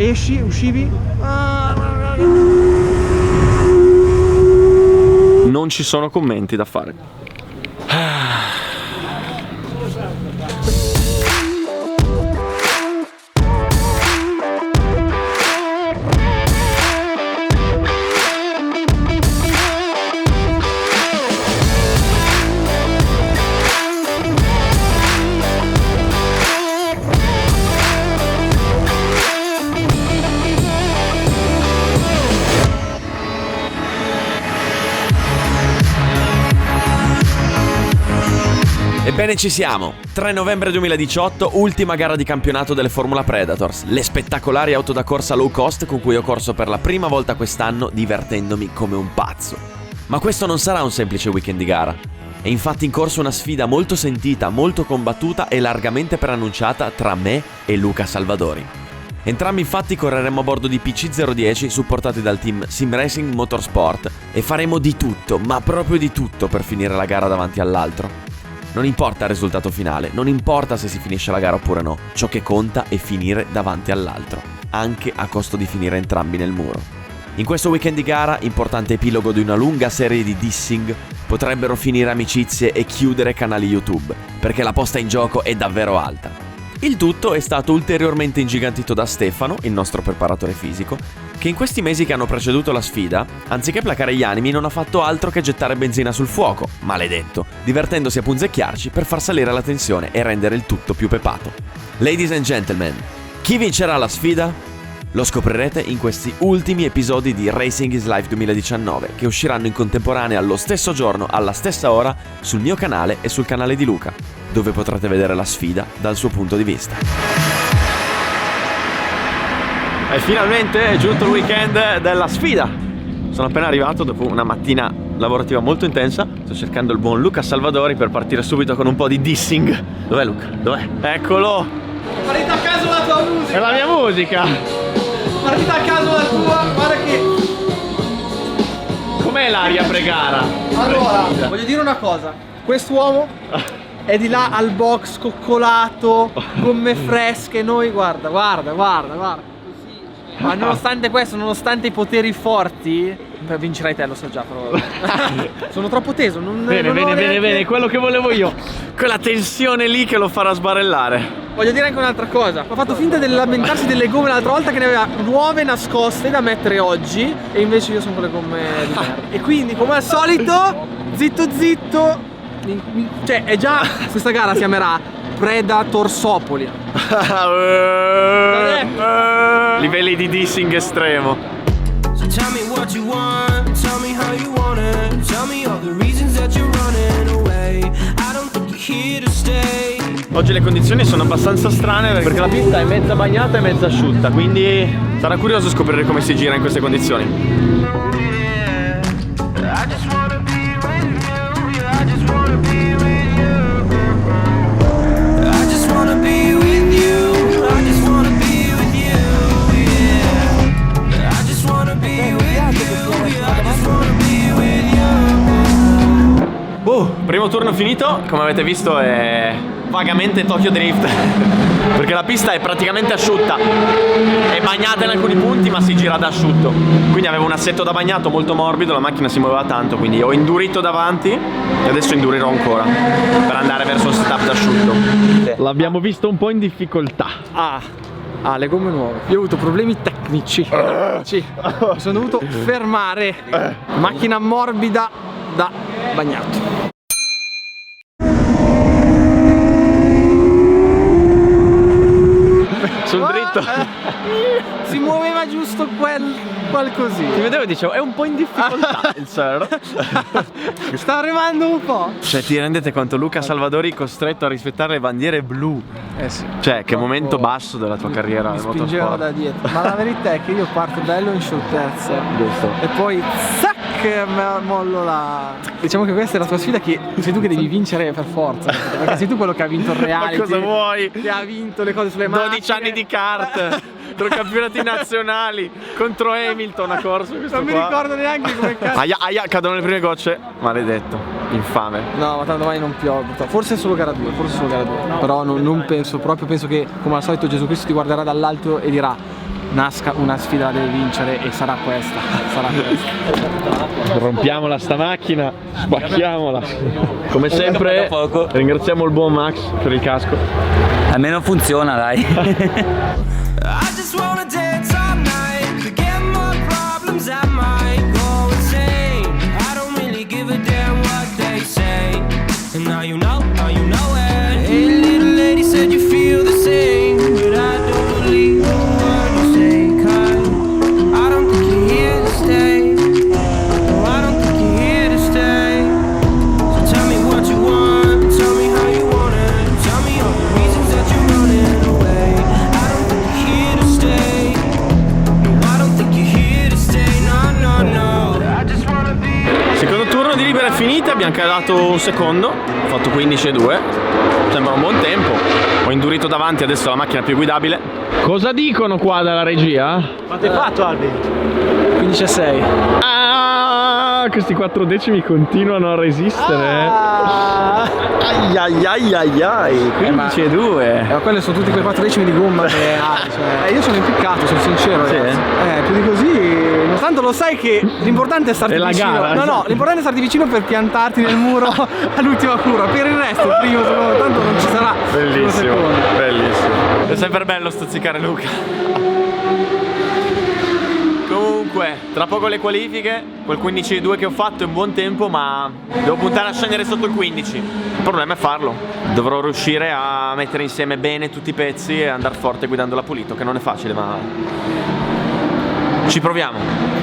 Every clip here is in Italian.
uscivi. Non ci sono commenti da fare. Ebbene ci siamo, 3 novembre 2018, ultima gara di campionato delle Formula Predators, le spettacolari auto da corsa low cost con cui ho corso per la prima volta quest'anno divertendomi come un pazzo. Ma questo non sarà un semplice weekend di gara, è infatti in corso una sfida molto sentita, molto combattuta e largamente preannunciata tra me e Luca Salvadori. Entrambi infatti correremo a bordo di PC010 supportati dal team Sim Racing Motorsport e faremo di tutto, ma proprio di tutto per finire la gara davanti all'altro. Non importa il risultato finale, non importa se si finisce la gara oppure no, ciò che conta è finire davanti all'altro, anche a costo di finire entrambi nel muro. In questo weekend di gara, importante epilogo di una lunga serie di dissing, potrebbero finire amicizie e chiudere canali YouTube, perché la posta in gioco è davvero alta. Il tutto è stato ulteriormente ingigantito da Stefano, il nostro preparatore fisico, che in questi mesi che hanno preceduto la sfida, anziché placare gli animi, non ha fatto altro che gettare benzina sul fuoco, maledetto, divertendosi a punzecchiarci per far salire la tensione e rendere il tutto più pepato. Ladies and gentlemen, chi vincerà la sfida? Lo scoprirete in questi ultimi episodi di Racing is Life 2019, che usciranno in contemporanea allo stesso giorno, alla stessa ora, sul mio canale e sul canale di Luca, dove potrete vedere la sfida dal suo punto di vista. E finalmente è giunto il weekend della sfida. Sono appena arrivato dopo una mattina lavorativa molto intensa. Sto cercando il buon Luca Salvadori per partire subito con un po' di dissing. Dov'è Luca? Dov'è? Eccolo! Partita a caso la tua musica. È la mia musica. Partita a caso la tua, guarda che... Com'è l'aria pre-gara? Allora, voglio dire una cosa. Quest'uomo è di là al box, coccolato, gomme fresche. Noi, guarda. Così. Ma nonostante questo, nonostante i poteri forti, vincerai te, lo so già, però. Sono troppo teso, Bene, quello che volevo io. Quella tensione lì che lo farà sbarellare. Voglio dire anche un'altra cosa. Ho fatto finta di lamentarsi delle gomme l'altra volta, che ne aveva nuove nascoste da mettere oggi, e invece io sono con le gomme di merda. E quindi, come al solito, zitto, cioè è già, questa gara si chiamerà Predatorsopoli. Livelli di dissing estremo. So tell me what you want, tell me how you want it, tell me all the reasons that you're running away. I don't think you're here to stay. Oggi le condizioni sono abbastanza strane perché la pista è mezza bagnata e mezza asciutta, quindi sarà curioso scoprire come si gira in queste condizioni. I just wanna be with you, I just wanna be with you. I just wanna be with you, I just wanna be with you, yeah. I just wanna be with you, I just wanna be with you. Primo turno finito, come avete visto è vagamente Tokyo Drift perché la pista è praticamente asciutta, è bagnata in alcuni punti ma si gira da asciutto, quindi avevo un assetto da bagnato molto morbido, la macchina si muoveva tanto, quindi ho indurito davanti e adesso indurirò ancora per andare verso un setup da asciutto. L'abbiamo visto un po' in difficoltà. Le gomme nuove. Io ho avuto problemi tecnici. Sì. Mi sono dovuto fermare. Macchina morbida da bagnato. Sul dritto. Si muoveva giusto qualcosì. Ti vedevo e dicevo, è un po' in difficoltà il sir. Sta remando un po'. Cioè, ti rendete conto, Luca Salvadori costretto a rispettare le bandiere blu? Sì. Cioè, che momento basso della tua carriera Mi nel spingevo motorsport. da dietro. Ma la verità è che io parto bello in scioltezza. Giusto. E poi zac, mollo la... Diciamo che questa è la tua sfida, che sei tu che devi vincere per forza. Perché sei tu quello che ha vinto il reality. Ma cosa vuoi? Che ha vinto le cose sulle macchine. 12 anni di kart, 3 campionati nazionali contro Hamilton a corso questo Non mi qua. ricordo neanche come cazzo. Aia, cadono le prime gocce. Maledetto, infame. No, ma tanto domani non piove. Forse è solo gara 2, Però non penso proprio, penso che come al solito Gesù Cristo ti guarderà dall'alto e dirà: nasca una sfida la deve vincere e sarà questa. Sarà questa. Rompiamola sta macchina, spacchiamola. Come sempre ringraziamo il buon Max per il casco. Almeno funziona, dai. I just wanna dance all night, forget my problems, I might go insane. I don't really give a damn what they say. And now you know it. Hey, little lady said you feel the same, but I don't believe a word you say, 'cause I don't think you're here to stay. No, I don't think you're here to stay. So tell me what you want, tell me how you want it, tell me all the reasons that you're running away. I don't think you're here to stay. No, I don't think you're here to stay. No, no, no. I just wanna be. Secondo turno di libera è finita, abbiamo calato un secondo, ho fatto 15,2. Sembra un buon tempo. Ho indurito davanti, adesso la macchina è più guidabile. Cosa dicono qua dalla regia? Quanto hai fatto, Albi? 15,6. Ah, questi 4 decimi continuano a resistere. Ai ai ai ai ai, 15,2. Ma quelli sono tutti quei 4 decimi di gomma che ha. Cioè, io sono impiccato, sono sincero. Sì? Ragazzi. Più di così. Tanto lo sai che l'importante è starti È la vicino. gara. No, l'importante è starti vicino per piantarti nel muro all'ultima curva. Per il resto, il primo, secondo, tanto non ci sarà. Bellissimo, bellissimo. È sempre bello stuzzicare Luca. Comunque, tra poco le qualifiche, quel 15,2 che ho fatto è un buon tempo, ma devo puntare a scendere sotto il 15. Il problema è farlo. Dovrò riuscire a mettere insieme bene tutti i pezzi e andare forte guidando la Pulito, che non è facile, ma ci proviamo.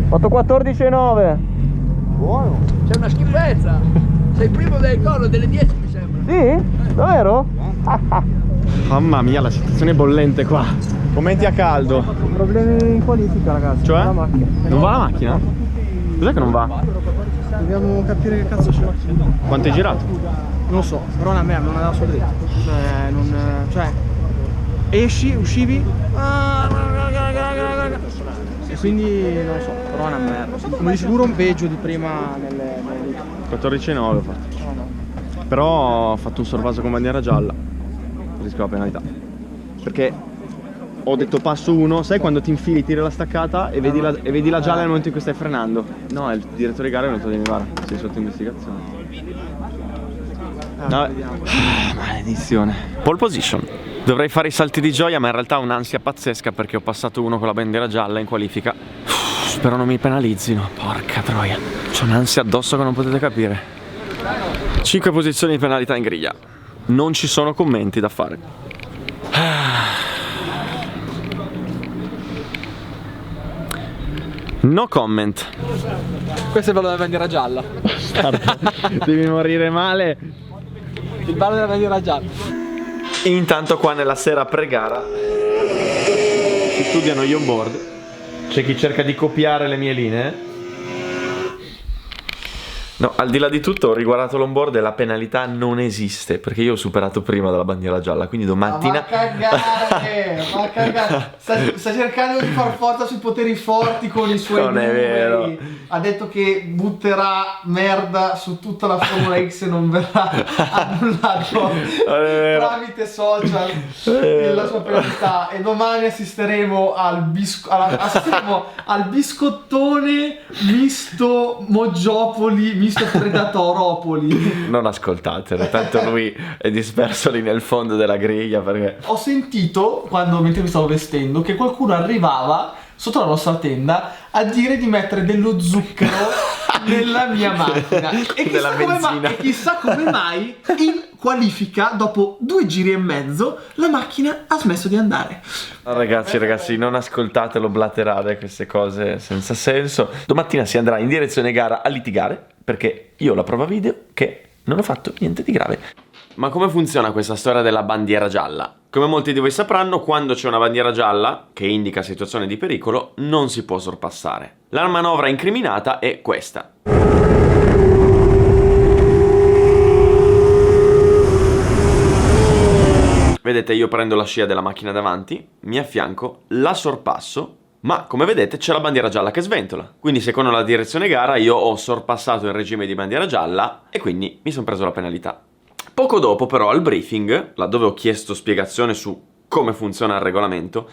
Fatto 14,9. Buono, c'è una schifezza. Sei il primo del collo delle 10 mi sembra. Sì? Davvero? Mamma mia, la situazione è bollente qua. Commenti a caldo. Problemi in qualifica, ragazzi. Cioè? La macchina. Non va la macchina? Cos'è che non va? Dobbiamo capire che cazzo c'è. Quanto hai girato? Non lo so, però a me non andava sul dritto. Cioè, non. Cioè. Esci, uscivi. E quindi non so, però è una merda. Come di sicuro un peggio di prima nelle 14,9 ho fatto. Però ho fatto un sorpasso con bandiera gialla. Rischio la penalità. Perché ho detto passo 1, sai quando ti infili, tiri la staccata e vedi la gialla nel momento in cui stai frenando. No, il direttore di gara è venuto a dirmi guarda, sei sotto investigazione. No. Maledizione. Pole position. Dovrei fare i salti di gioia, ma in realtà ho un'ansia pazzesca perché ho passato uno con la bandiera gialla in qualifica. Spero non mi penalizzino, porca troia. C'ho un'ansia addosso che non potete capire. 5 posizioni di penalità in griglia. Non ci sono commenti da fare. No comment. Questo è il valore della bandiera gialla. Devi morire male. Il valore della bandiera gialla. E intanto qua nella sera pre-gara si studiano gli onboard. C'è chi cerca di copiare le mie linee. No, al di là di tutto ho riguardato l'onboard e la penalità non esiste perché io ho superato prima dalla bandiera gialla, quindi domattina... Ma cagare! Sta cercando di far forza sui poteri forti con i suoi Non è numeri. vero. Ha detto che butterà merda su tutta la Formula X e non verrà annullato Non è vero. tramite social la sua penalità. E domani assisteremo al biscottone misto Moggiopoli, misto Predatoropoli. Non ascoltatelo, tanto lui è disperso lì nel fondo della griglia perché... Ho sentito, mentre mi stavo vestendo, che qualcuno arrivava sotto la nostra tenda a dire di mettere dello zucchero nella mia macchina. E chissà come mai in qualifica, dopo 2 giri e mezzo, la macchina ha smesso di andare. No, ragazzi, non ascoltatelo blaterare queste cose senza senso. Domattina si andrà in direzione gara a litigare perché io ho la prova video che non ho fatto niente di grave. Ma come funziona questa storia della bandiera gialla? Come molti di voi sapranno, quando c'è una bandiera gialla, che indica situazione di pericolo, non si può sorpassare. La manovra incriminata è questa. Vedete, io prendo la scia della macchina davanti, mi affianco, la sorpasso, ma come vedete c'è la bandiera gialla che sventola. Quindi secondo la direzione gara io ho sorpassato il regime di bandiera gialla e quindi mi sono preso la penalità. Poco dopo però al briefing, laddove ho chiesto spiegazione su come funziona il regolamento,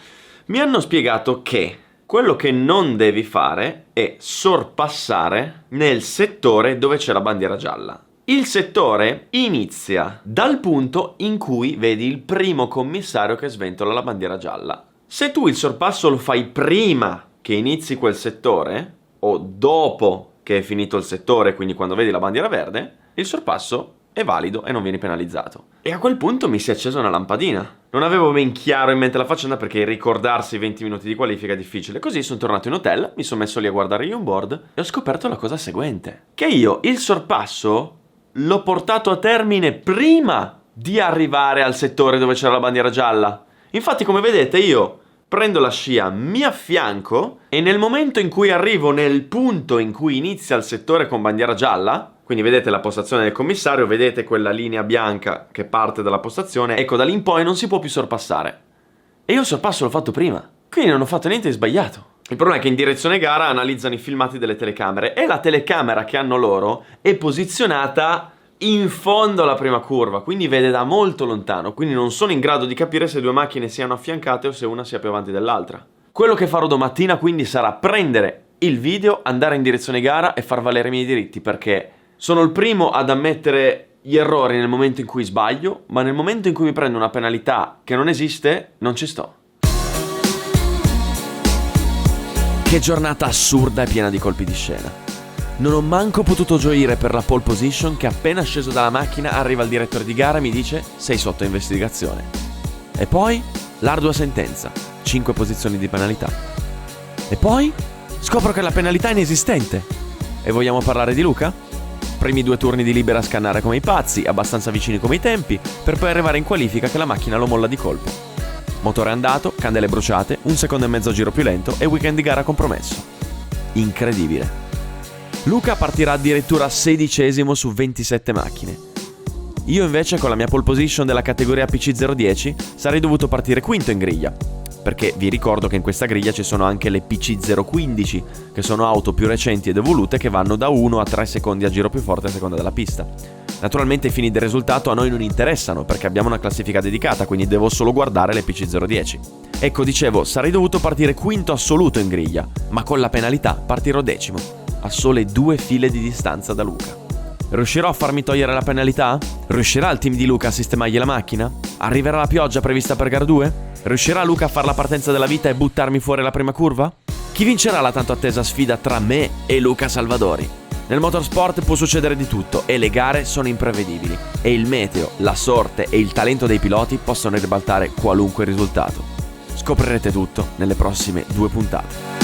mi hanno spiegato che quello che non devi fare è sorpassare nel settore dove c'è la bandiera gialla. Il settore inizia dal punto in cui vedi il primo commissario che sventola la bandiera gialla. Se tu il sorpasso lo fai prima che inizi quel settore o dopo che è finito il settore, quindi quando vedi la bandiera verde, il sorpasso è valido e non vieni penalizzato. E a quel punto mi si è accesa una lampadina. Non avevo ben chiaro in mente la faccenda perché ricordarsi 20 minuti di qualifica è difficile. Così sono tornato in hotel, mi sono messo lì a guardare gli onboard e ho scoperto la cosa seguente: che io il sorpasso l'ho portato a termine prima di arrivare al settore dove c'era la bandiera gialla. Infatti, come vedete, io prendo la scia, mi affianco e nel momento in cui arrivo nel punto in cui inizia il settore con bandiera gialla, quindi vedete la postazione del commissario, vedete quella linea bianca che parte dalla postazione, ecco, da lì in poi non si può più sorpassare. E io il sorpasso l'ho fatto prima, quindi non ho fatto niente di sbagliato. Il problema è che in direzione gara analizzano i filmati delle telecamere e la telecamera che hanno loro è posizionata in fondo alla prima curva, quindi vede da molto lontano, quindi non sono in grado di capire se 2 macchine siano affiancate o se una sia più avanti dell'altra. Quello che farò domattina quindi sarà prendere il video, andare in direzione gara e far valere i miei diritti, perché sono il primo ad ammettere gli errori nel momento in cui sbaglio, ma nel momento in cui mi prendo una penalità che non esiste, non ci sto. Che giornata assurda e piena di colpi di scena. Non ho manco potuto gioire per la pole position che appena sceso dalla macchina arriva il direttore di gara e mi dice sei sotto investigazione. E poi l'ardua sentenza, 5 posizioni di penalità. E poi scopro che la penalità è inesistente. E vogliamo parlare di Luca? Primi 2 turni di libera a scannare come i pazzi, abbastanza vicini come i tempi, per poi arrivare in qualifica che la macchina lo molla di colpo. Motore andato, candele bruciate, 1 secondo e mezzo giro più lento e weekend di gara compromesso. Incredibile. Luca partirà addirittura 16esimo su 27 macchine. Io invece con la mia pole position della categoria PC010 sarei dovuto partire quinto in griglia, perché vi ricordo che in questa griglia ci sono anche le PC015, che sono auto più recenti ed evolute che vanno da 1 a 3 secondi a giro più forte a seconda della pista. Naturalmente i fini del risultato a noi non interessano perché abbiamo una classifica dedicata, quindi devo solo guardare le PC010. Ecco, dicevo, sarei dovuto partire quinto assoluto in griglia, ma con la penalità partirò decimo, a sole 2 file di distanza da Luca. Riuscirò a farmi togliere la penalità? Riuscirà il team di Luca a sistemargli la macchina? Arriverà la pioggia prevista per gara 2? Riuscirà Luca a fare la partenza della vita e buttarmi fuori la prima curva? Chi vincerà la tanto attesa sfida tra me e Luca Salvadori? Nel motorsport può succedere di tutto e le gare sono imprevedibili e il meteo, la sorte e il talento dei piloti possono ribaltare qualunque risultato. Scoprirete tutto nelle prossime 2 puntate.